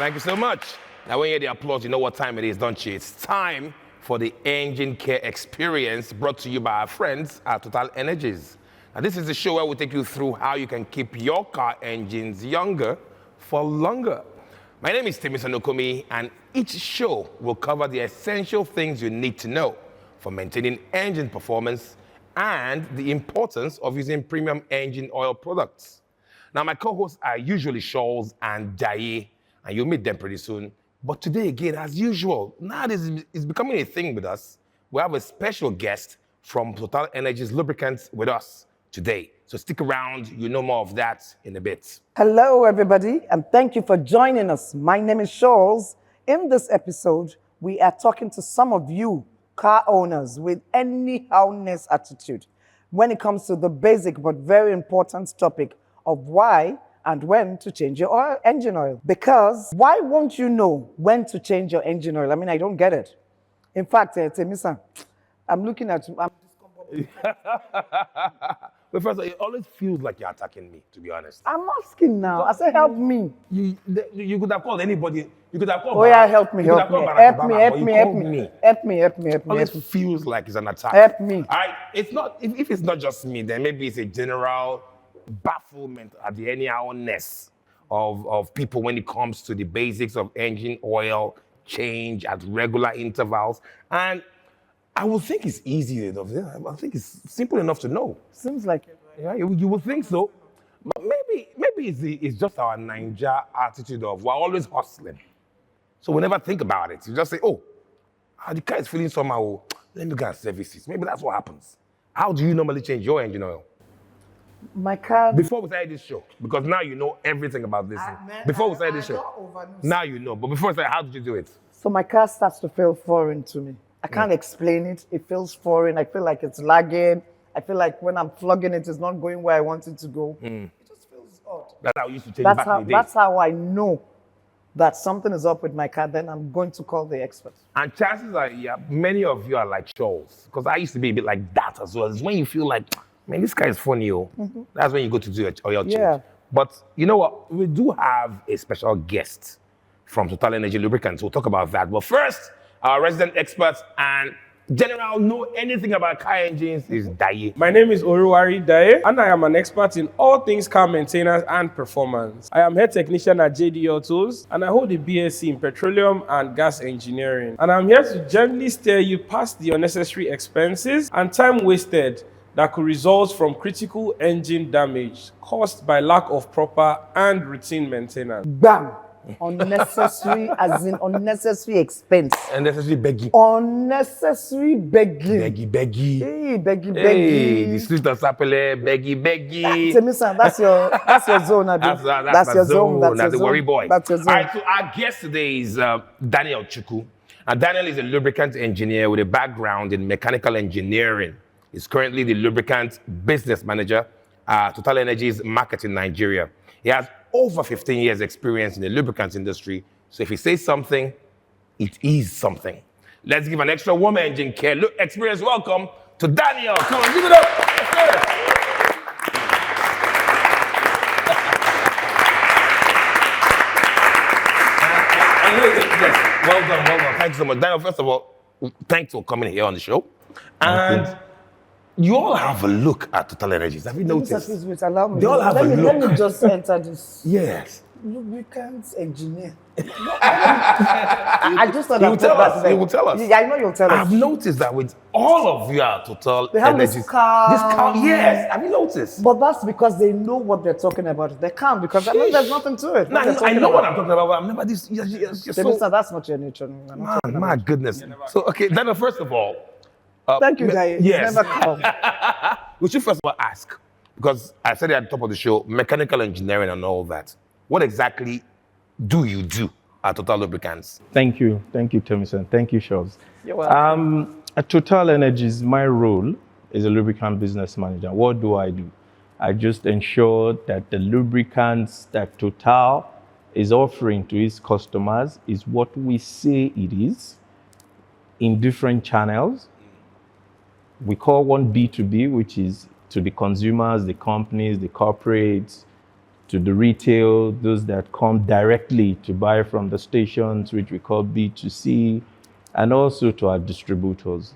Thank you so much. Now, when you hear the applause, you know what time it is, don't you? It's time for the engine care experience brought to you by our friends at TotalEnergies. Now, this is the show where we take you through how you can keep your car engines younger for longer. My name is Timmy Sanokomi, and each show will cover the essential things you need to know for maintaining engine performance and the importance of using premium engine oil products. Now, my co-hosts are usually Shoals and Daye, and you'll meet them pretty soon. But today, again, as usual, now this is becoming a thing with us. We have a special guest from TotalEnergies Lubricants with us today. So stick around, you know more of that in a bit. Hello, everybody, and thank you for joining us. My name is Shoals. In this episode, we are talking to some of you car owners with anyhowness attitude when it comes to the basic but very important topic of why and when to change your engine oil. Because why won't you know when to change your engine oil? I mean, I don't get it. In fact, Temisa, I'm looking at you. But first of all, it always feels like you're attacking me, to be honest. I'm asking now. I said, help me. You could have called anybody. You could have called. Oh yeah, help me. Help me. It always feels like it's an attack. Help me. All right, it's not. If it's not just me, then maybe it's a general bafflement at the anyhowness of people when it comes to the basics of engine oil change at regular intervals. And I would think it's easy enough. Yeah, I think it's simple enough to know. Seems like it. Yeah, you would think so. But maybe it's just our Ninja attitude of we're always hustling. So we never think about it. You just say, oh, the car is feeling somehow. Let me go and service it. Maybe that's what happens. How do you normally change your engine oil? My car. Before we started this show, because now you know everything about this. Before we started this show, now you know. But before we started, how did you do it? So my car starts to feel foreign to me. I can't explain it. It feels foreign. I feel like it's lagging. I feel like when I'm plugging it, it's not going where I want it to go. It just feels odd. That's how you used to change back in the day. That's how I know that something is up with my car. Then I'm going to call the expert. And chances are, many of you are like Shoals. Because I used to be a bit like that as well. It's when you feel like, man, this guy is funny. That's when you go to do your oil change. Yeah. But you know what? We do have a special guest from TotalEnergies Lubricants. We'll talk about that. But first, our resident expert and general know anything about car engines is Daye. My name is Oruwari Daye, and I am an expert in all things car maintenance and performance. I am head technician at JD Autos, and I hold a BSc in petroleum and gas engineering. And I'm here to gently steer you past the unnecessary expenses and time wasted that could result from critical engine damage caused by lack of proper and routine maintenance. Bam! Unnecessary, as in unnecessary expense. Unnecessary begging. Unnecessary begging. Beggy. Hey, beggy. Hey, the street of Sapele, beggy. Temisa, that's your zone, Abi. That's your zone. That's your the worry boy. That's your zone. All right, so our guest today is Daniel Chukwu. And Daniel is a lubricant engineer with a background in mechanical engineering. He's currently the Lubricant Business Manager at TotalEnergies Marketing Nigeria. He has over 15 years experience in the lubricants industry. So if he says something, it is something. Let's give an extra warm engine care look experience welcome to Daniel. Come on, give it up. Yes, well done. Thanks so much. Daniel, first of all, thanks for coming here on the show. And you all have a look at TotalEnergies. Have you noticed? Wait, allow me. They all have a look. Let me just enter this. Yes. Lubricant engineer. I just thought You will tell us. You will tell us. Yeah, I know you'll tell us. I've noticed that with all of you at TotalEnergies. They have this car. Yes. Have you noticed? But that's because they know what they're talking about. They can't because I know there's nothing to it. No, I know what I'm talking about, but I'm never this. That's not your nature. Man, my goodness. So, okay, Daniel, first of all. Thank you, Daye. Yes. Never come. We should first of all ask, because I said it at the top of the show, mechanical engineering and all that. What exactly do you do at Total Lubricants? Thank you, Thomason. Thank you, Shoals. You're welcome. At TotalEnergies, my role is a lubricant business manager. What do? I just ensure that the lubricants that Total is offering to its customers is what we say it is in different channels. We call one B2B, which is to the consumers, the companies, the corporates, to the retail, those that come directly to buy from the stations, which we call B2C, and also to our distributors.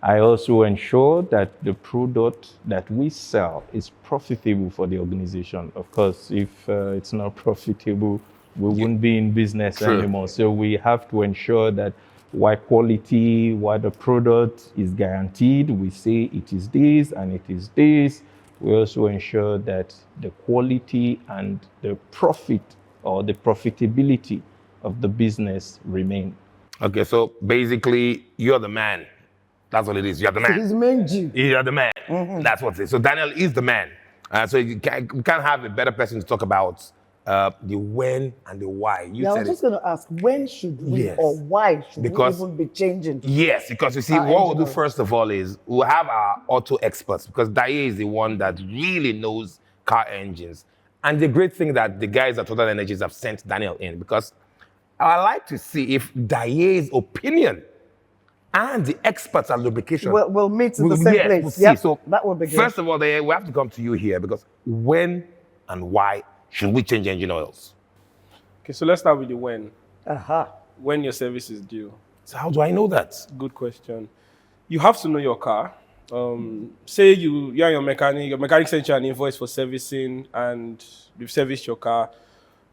I also ensure that the product that we sell is profitable for the organization. Of course, if it's not profitable, we wouldn't be in business anymore. So we have to ensure that while quality, while the product is guaranteed, we say it is this and it is this. We also ensure that the quality and the profit or the profitability of the business remain. Okay, so basically, you're the man. That's what it is. You're the man. He's main G. You're the man. That's what it is. So Daniel is the man. So you can't have a better person to talk about the when and the why. You Now, I said was just it. going to ask, when should we Yes. or why should Because- we even be changing? Yes, because you see, Our what we'll do engineers. first of all is we'll have our auto experts because Daye is the one that really knows car engines. And the great thing that the guys at TotalEnergies have sent Daniel in because I like to see if Daye's opinion and the experts at lubrication We'll meet in the same place. We'll Yep, see. So that would be good. First of all, Daye, we have to come to you here because when and why should we change engine oils? Okay, so let's start with the when. Aha. When your service is due. So how do I know that? Good question. You have to know your car. Say you're your mechanic sent you an invoice for servicing and you've serviced your car.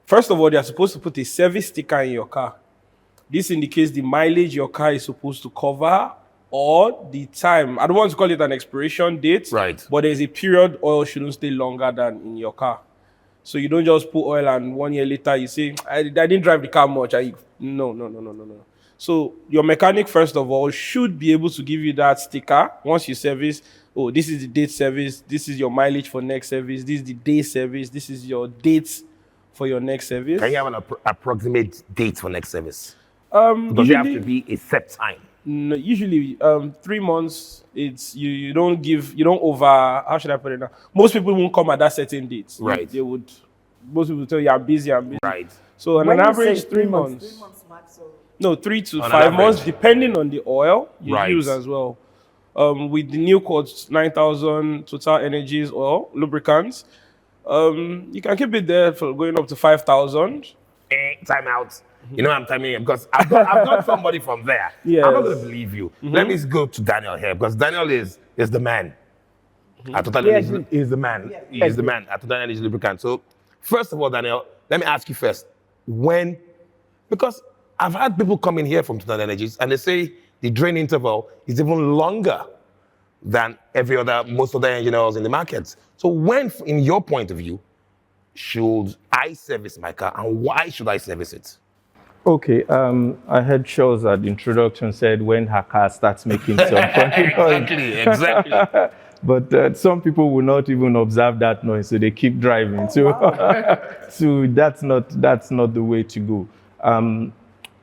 First of all, they are supposed to put a service sticker in your car. This indicates the mileage your car is supposed to cover or the time. I don't want to call it an expiration date, Right. but there's a period oil shouldn't stay longer than in your car. So you don't just put oil and 1 year later you say, I didn't drive the car much. No. So your mechanic, first of all, should be able to give you that sticker once you service. Oh, this is the date service. This is your mileage for next service. This is the day service. This is your dates for your next service. Can you have an approximate date for next service? Because you have to be a set time. No, usually 3 months. It's you don't over. How should I put it now? Most people won't come at that certain date. Right. They would. Most people tell you I'm busy. Right. So on When an you average, say 3 months. 3 months max. So No, 3 to On an 5 months, average. depending on the oil you Right. use as well. With the new codes, 9,000 TotalEnergies oil lubricants, you can keep it there for going up to 5,000. Time out. You know I'm timing him because I've got somebody from there. Yes. I'm not going to believe you. Let me go to Daniel here because Daniel is the man. At TotalEnergies, he's the man. He's the man at TotalEnergies Lubricant. So, first of all, Daniel, let me ask you first. When, because I've had people come in here from TotalEnergies and they say the drain interval is even longer than most other engine oils in the market. So when, in your point of view, should I service my car and why should I service it? Okay, I heard Charles at the introduction said when her car starts making some funny noise. Exactly. But some people will not even observe that noise, so they keep driving. So, so that's not the way to go.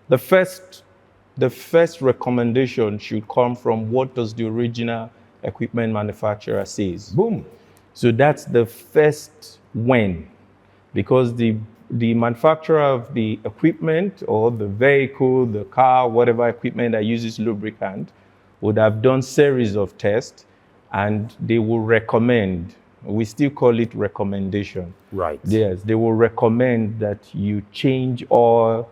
The first recommendation should come from what does the original equipment manufacturer says. Boom. So that's the first when, because the manufacturer of the equipment or the vehicle, the car, whatever equipment that uses lubricant would have done series of tests and they will recommend, we still call it recommendation. Right. Yes, they will recommend that you change oil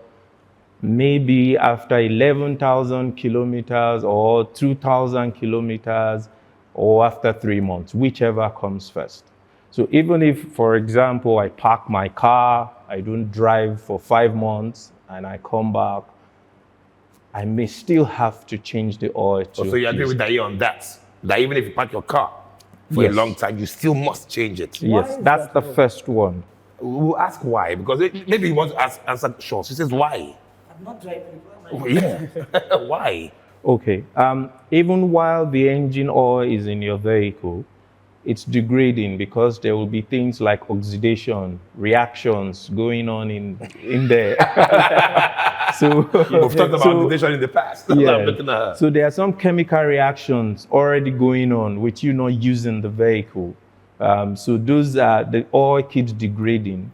maybe after 11,000 kilometers or 2,000 kilometers or after 3 months, whichever comes first. So even if, for example, I park my car, I don't drive for 5 months and I come back, I may still have to change the oil. So you agree with Daye on that? That even if you park your car for a Yes. long time, you still must change it. Yes, that's the first one. We'll ask why, because maybe you want to answer short. She says, why? I'm not driving. Oh, yeah. Why? Okay, even while the engine oil is in your vehicle, it's degrading because there will be things like oxidation, reactions going on in there. So We've talked about oxidation in the past. That's what I'm yeah. looking at her. So there are some chemical reactions already going on with you not using the vehicle. So those are, the oil keeps degrading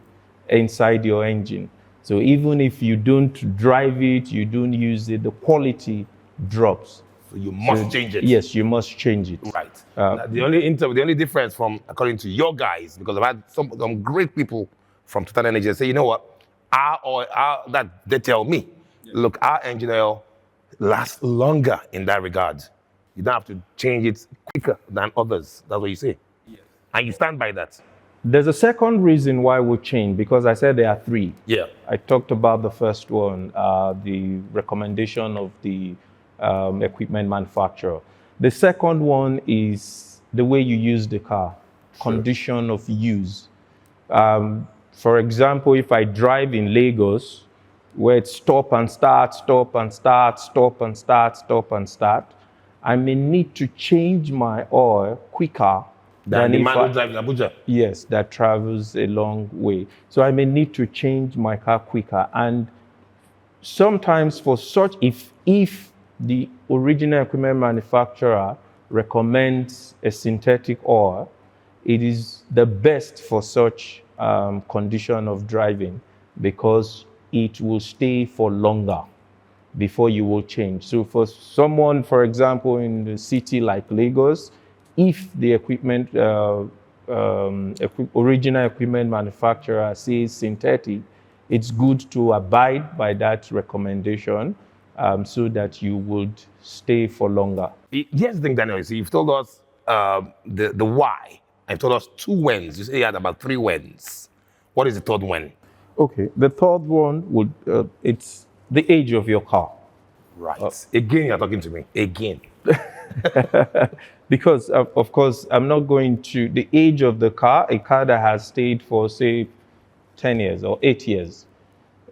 inside your engine. So even if you don't drive it, you don't use it, the quality drops. So you must change it. Yes, you must change it. Right. Now, the only difference from, according to your guys, because I've had some great people from TotalEnergies and say, you know what, our oil, that they tell me, look, our engine oil lasts longer in that regard. You don't have to change it quicker than others. That's what you say. Yes. And you stand by that. There's a second reason why we change, because I said there are three. Yeah. I talked about the first one, the recommendation of the equipment manufacturer. The second one is the way you use the car, condition of use. For example, if I drive in Lagos, where it's stop and start, stop and start, stop and start, stop and start, I may need to change my oil quicker than the man who drives in Abuja. Yes, that travels a long way. So I may need to change my car quicker. And sometimes for such, if the original equipment manufacturer recommends a synthetic oil, it is the best for such condition of driving, because it will stay for longer before you will change. So for someone, for example, in the city like Lagos, if the equipment, original equipment manufacturer says synthetic, it's good to abide by that recommendation so that you would stay for longer. Here's the thing, Daniel. See, you've told us the why. You've told us 2 whens. You say you had about 3 whens. What is the third when? Okay, the third one would, it's the age of your car. Right. Again, you're talking to me. Again. Because, of course, I'm not going to, the age of the car, a car that has stayed for, say, 10 years or 8 years,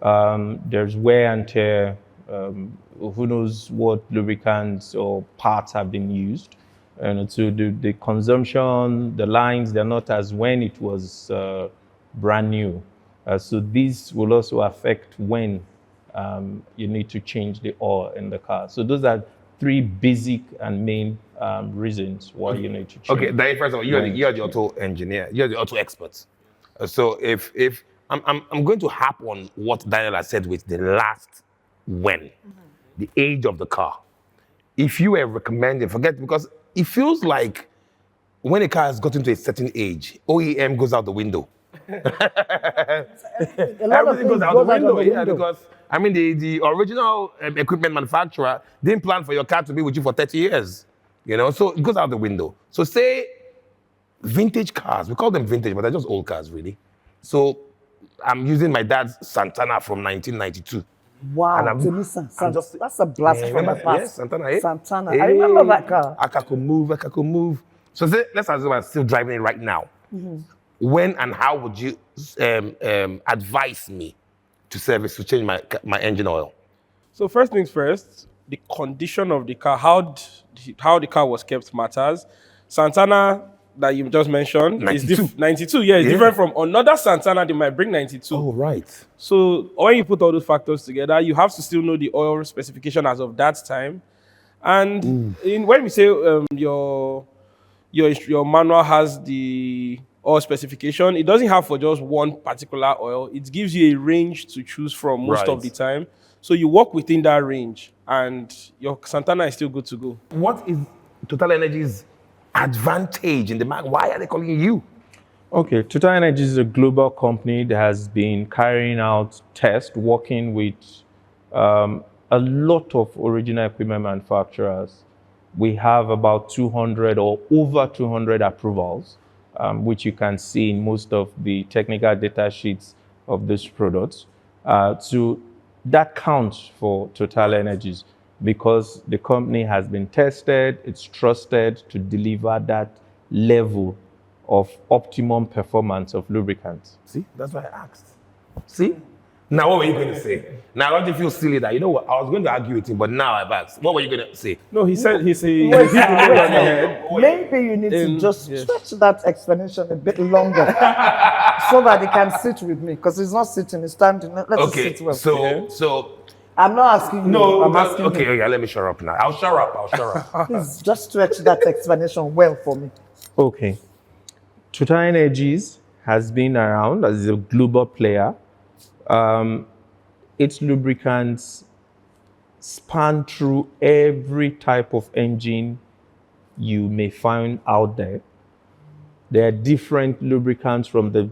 there's wear and tear, who knows what lubricants or parts have been used. And so the consumption, the lines, they're not as when it was brand new. So these will also affect when you need to change the oil in the car. So those are 3 basic and main reasons why you need to change. Okay, Daniel, first of all, you're the auto engineer, you're the auto expert. So if I'm going to harp on what Daniel has said with the last when, the age of the car. If you were recommending, forget, because it feels like when a car has gotten to a certain age, OEM goes out the window. Everything goes out the window. Yeah, because I mean the original equipment manufacturer didn't plan for your car to be with you for 30 years. You know, so it goes out the window. So say vintage cars, we call them vintage, but they're just old cars really. So I'm using my dad's Santana from 1992. Wow, that's a blast from the past. Yes, Santana. Eh? Santana. I remember that car. I could move. So say, let's assume I'm still driving it right now. When and how would you advise me to change my engine oil? So first things first, the condition of the car, how the car was kept matters. Santana that you just mentioned 92. is 92. Yeah, it's different from another Santana. They might bring 92. Oh, right. So when you put all those factors together, you have to still know the oil specification as of that time. And when we say your manual has the oil specification, it doesn't have for just one particular oil. It gives you a range to choose from most of the time. So you work within that range, and your Santana is still good to go. What is TotalEnergies' advantage in the market? Why are they calling you? Okay, TotalEnergies is a global company that has been carrying out tests, working with a lot of original equipment manufacturers. We have about 200 or over 200 approvals, which you can see in most of the technical data sheets of these products. So that counts for TotalEnergies because the company has been tested, it's trusted to deliver that level of optimum performance of lubricants. See, that's why I asked. See? Now, what were you going to say? Now, don't you feel silly that, you know what, I was going to argue with him, but now I've asked. What were you going to say? No, he said, Maybe you need to just stretch that explanation a bit longer so that it can sit with me, because it's not sitting, it's standing. Let it sit well. So I'm not asking you. I'm asking okay, you. okay, let me shut up now. I'll shut up. Please just stretch that explanation well for me. Okay. TotalEnergies has been around as a global player. Its lubricants span through every type of engine you may find out there. There are different lubricants from the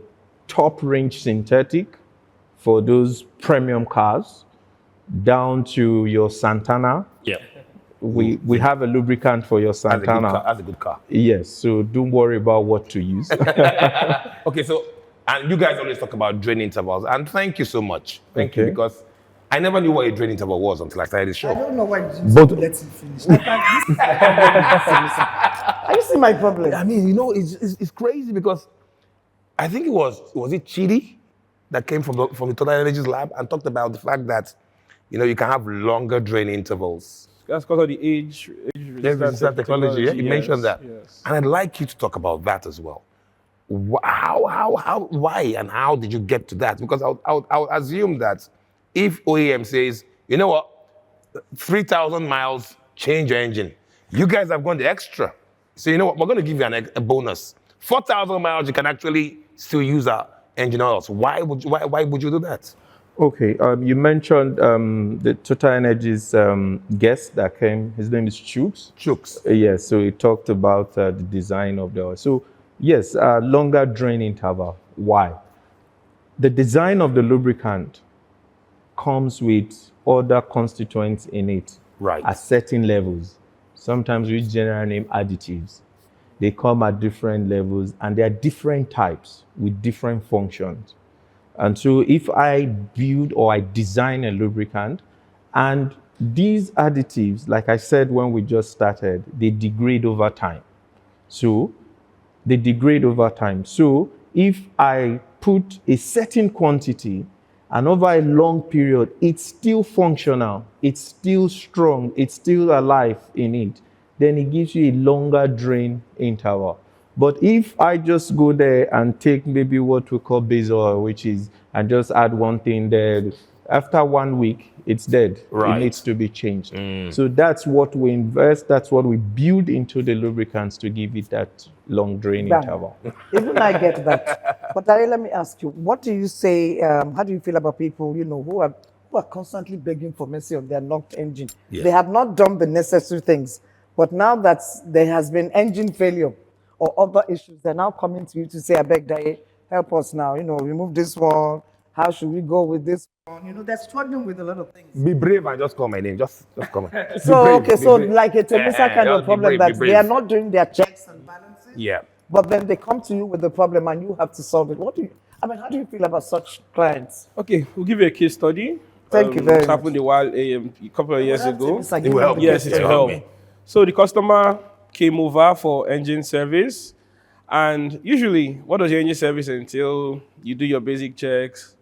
top range synthetic for those premium cars, down to your Santana. Yeah. We have a lubricant for your Santana. That's a good car. Yes, so don't worry about what to use. Okay, so, and you guys always talk about drain intervals, and thank you so much. Thank you, Okay. because I never knew what a drain interval was until I started the I show. don't know why you didn't But- let him finish. I can't, this is my problem. Are you seeing my problem? I mean, you know, it's crazy because I think was it Chidi that came from the TotalEnergies lab and talked about the fact that, you know, you can have longer drain intervals. That's because of the age resistant Technology. Yeah, you Yes, mentioned that, Yes. and I'd like you to talk about that as well. Why, and how did you get to that? Because I would assume that if OEM says, you know what, 3,000 miles, change your engine, you guys have gone the extra. So you know what, we're going to give you a bonus. 4,000 miles, you can actually still use our engine oils. Why would you do that? Okay, you mentioned the TotalEnergies guest that came. His name is Chukwu. Chooks. Yes, so he talked about the design of the oil. So yes, longer drain interval. Why? The design of the lubricant comes with other constituents in it Right. at certain levels. Sometimes we generally name additives. They come at different levels and they are different types with different functions. And so if I build or I design a lubricant, and these additives, like I said when we just started, they degrade over time. So they degrade over time. So if I put a certain quantity and over a long period, it's still functional, it's still strong, it's still alive in it, then it gives you a longer drain interval. But if I just go there and take maybe what we call base oil, which is, and just add one thing there, after 1 week, it's dead. Right. It needs to be changed. So that's what we invest, that's what we build into the lubricants to give it that long drain Bam. interval. Even I get that. But Dari, let me ask you, what do you say, how do you feel about people, you know, who are constantly begging for mercy on their knocked engine? Yeah. They have not done the necessary things. But now that there has been engine failure or other issues, they're now coming to you to say, I beg, Dari, help us now, you know, remove this one. How should we go with this one? You know, they're struggling with a lot of things. Be brave and just call my name. Just call my name. So, okay, so like a Temisa kind just of be problem brave, that be brave. they are not doing their checks and balances. Yeah. But then they come to you with the problem and you have to solve it. How do you feel about such clients? Okay, we'll give you a case study. Thank you very It happened a couple of years ago. It's like It will help. Yes, it Yeah, will help help. me. So the customer came over for engine service, and usually, what does your engine service entail? You do your basic checks,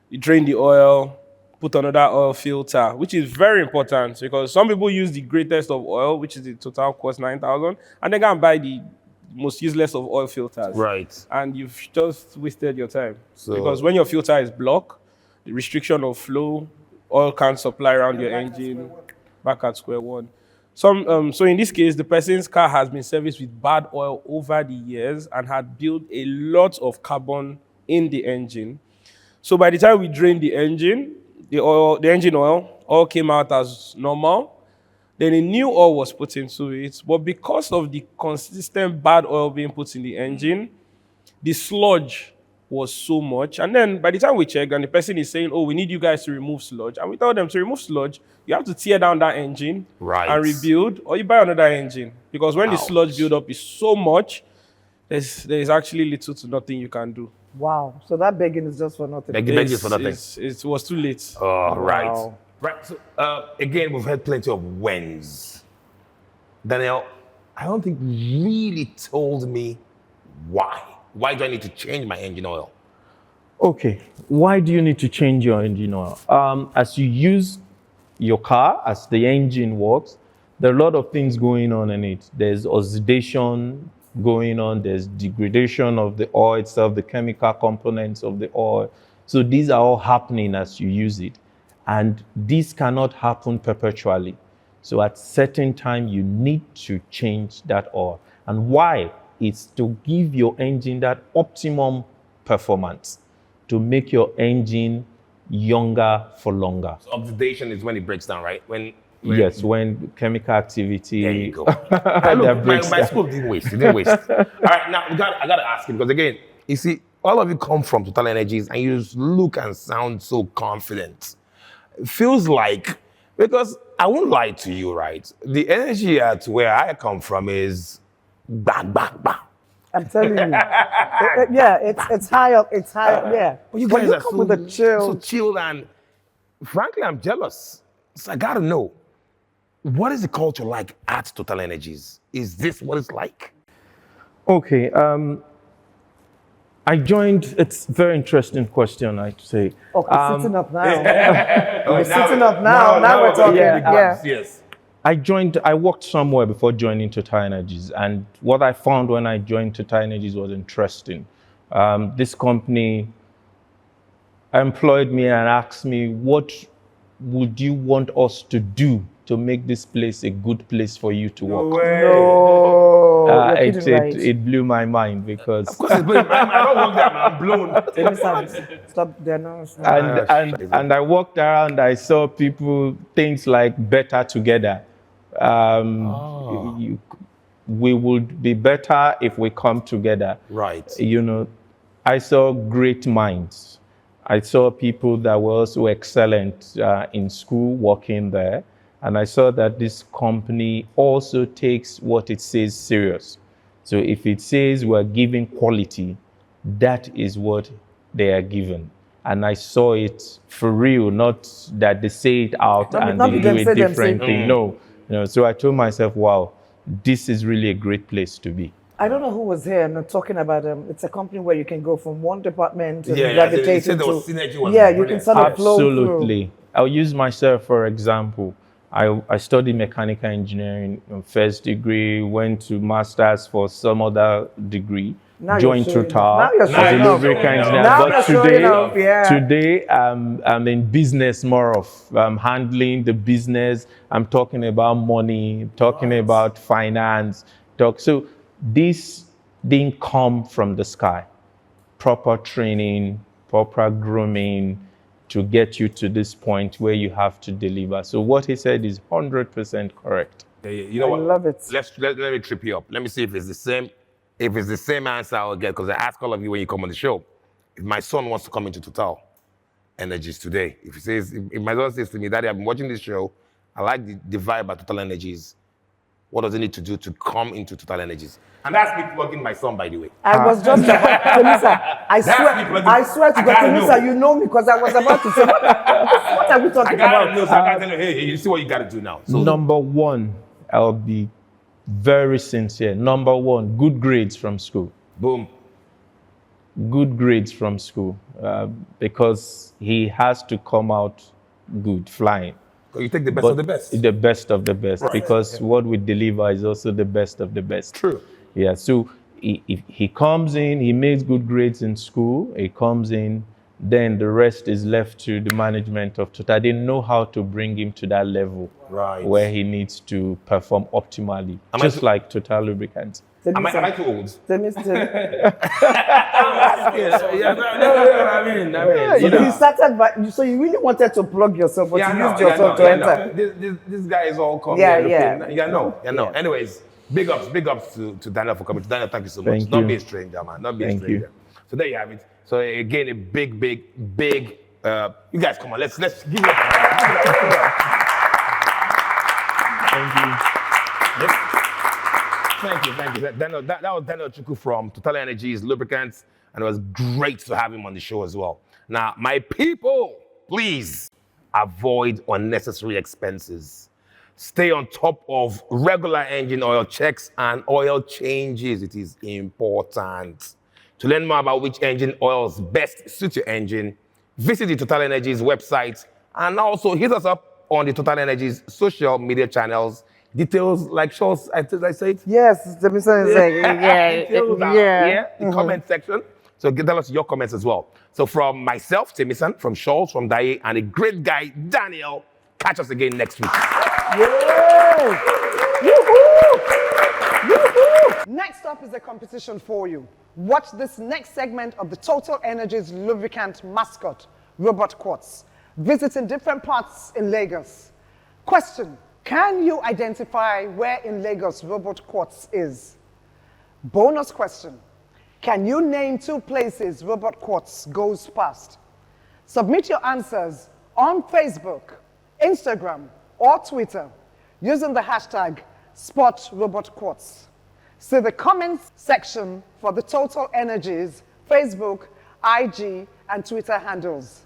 you drain the oil, put another oil filter, which is very important because some people use the greatest of oil, which is the Total cost 9,000, and they go and buy the most useless of oil filters. Right. And you've just wasted your time. So- Because when your filter is blocked, the restriction of flow, oil can't supply around your engine, back at square one. So in this case, the person's car has been serviced with bad oil over the years and had built a lot of carbon in the engine. So by the time we drained the engine, the engine oil came out as normal. Then a new oil was put into it. But because of the consistent bad oil being put in the engine, the sludge was so much. And then by the time we checked, and the person is saying, oh, we need you guys to remove sludge. And we told them to remove sludge, you have to tear down that engine Right. and rebuild, or you buy another engine. Because when the sludge buildup is so much, there's actually little to nothing you can do. Wow. So that begging is just for nothing. Begging is for nothing. It was too late. Oh, right. Wow. Right. So, again, we've had plenty of whens. Daniel, I don't think you really told me why. Why do I need to change my engine oil? Okay, why do you need to change your engine oil? As you use your car, as the engine works, there are a lot of things going on in it. There's oxidation going on, there's degradation of the oil itself, the chemical components of the oil. So these are all happening as you use it. And this cannot happen perpetually. So at certain time, you need to change that oil. And why? It's to give your engine that optimum performance, to make your engine younger for longer. So oxidation is when it breaks down, right? When Yes, when chemical activity. There you go. that Look, breaks my down. school didn't waste. It didn't waste. All right, now I gotta ask you because again, you see, all of you come from TotalEnergies and you just look and sound so confident. It feels like, because I won't lie to you, right? The energy at where I come from is bang, bang, bang. I'm telling you. Yeah, it's high up. It's high up. Yeah. But you guys are come so, with a chill. so chilled, and frankly, I'm jealous. So I gotta know, what is the culture like at TotalEnergies? Is this what it's like? Okay. I joined. It's a very interesting question, I'd say. Okay, sitting up now. We're sitting up now. Now we're talking. Yeah. Yes. I worked somewhere before joining TotalEnergies, and what I found when I joined TotalEnergies was interesting. This company employed me and asked me, what would you want us to do to make this place a good place for you to work? No. It blew my mind because Of course, it's blowing my mind. I don't work there, man. I'm blown. Stop there now. and I walked around, I saw people, things like better together. We would be better if we come together. Right. You know, I saw great minds. I saw people that were also excellent in school working there. And I saw that this company also takes what it says serious. So if it says we're giving quality, that is what they are given. And I saw it for real, not that they say it out and they do a different thing. No. So I told myself, wow, this is really a great place to be. I don't know who was here and talking about it's a company where you can go from one department to Yeah, gravitate said there into. was synergy was Yeah, you brilliant. can sort of flow through. Absolutely. I'll use myself for example. I studied mechanical engineering first degree, went to master's for some other degree, Now joined you're showing Total off. Now you're as a showing off. lubricant engineer. Now But you're showing off, yeah. today I'm in business more of. I'm handling the business. I'm talking about money, talking about finance. So this didn't come from the sky. Proper training, proper grooming, to get you to this point where you have to deliver. So what he said is 100% correct. Yeah, you know I what? love it. Let me trip you up. Let me see if it's the same. If it's the same answer I'll get, because I ask all of you when you come on the show. If my son wants to come into TotalEnergies today, if my son says to me, Daddy, I've been watching this show, I like the vibe at TotalEnergies. What does he need to do to come into TotalEnergies? And that's me plugging my son, by the way. I was just about, Temisa, I swear to God, Temisa, you know me because I was about to say, what are we talking about? Know, so I gotta tell you, hey, you see what you gotta do now. So Number one, I'll be very sincere. Number one, good grades from school. boom. Good grades from school, because he has to come out good, flying. So you take the best of the best. The best of the best, Right. because what we deliver is also the best of the best. True. Yeah, so if he comes in, he makes good grades in school, he comes in, then the rest is left to the management of Total. They know how to bring him to that level Right. where he needs to perform optimally, just like Total Lubricants. Am I too old? You started by, so you really wanted to plug yourself, but you used yourself to enter. This guy is all coming. Yeah. Yeah. Anyways, big ups to Daniel for coming. Daniel, thank you so much. Thank Don't you. be a stranger, man. Don't be a Thank stranger. you. So there you have it. So again, a big. You guys, come on. Let's give it up. Thank you. Thank you. Daniel, that was Daniel Chukwu from TotalEnergies Lubricants, and it was great to have him on the show as well. Now, my people, please avoid unnecessary expenses. Stay on top of regular engine oil checks and oil changes. It is important. To learn more about which engine oils best suit your engine, visit the TotalEnergies website and also hit us up on the TotalEnergies social media channels. Details like Charles, I said? Yes, Temisa is like, Details are yeah. here, the comment section. So tell us your comments as well. So from myself, Temisan, from Charles, from Daye, and a great guy, Daniel, catch us again next week. Yay! Yoo-hoo! Yoo-hoo! Next up is a competition for you. Watch this next segment of the TotalEnergies lubricant mascot, Robot Quartz, visiting different parts in Lagos. Question: can you identify where in Lagos Robot Quartz is? Bonus question: Can you name 2 places robot quartz goes past? Submit your answers on Facebook, Instagram, or Twitter using the hashtag #SpotRobotQuartz. See the comments section for the TotalEnergies Facebook, IG, and Twitter handles.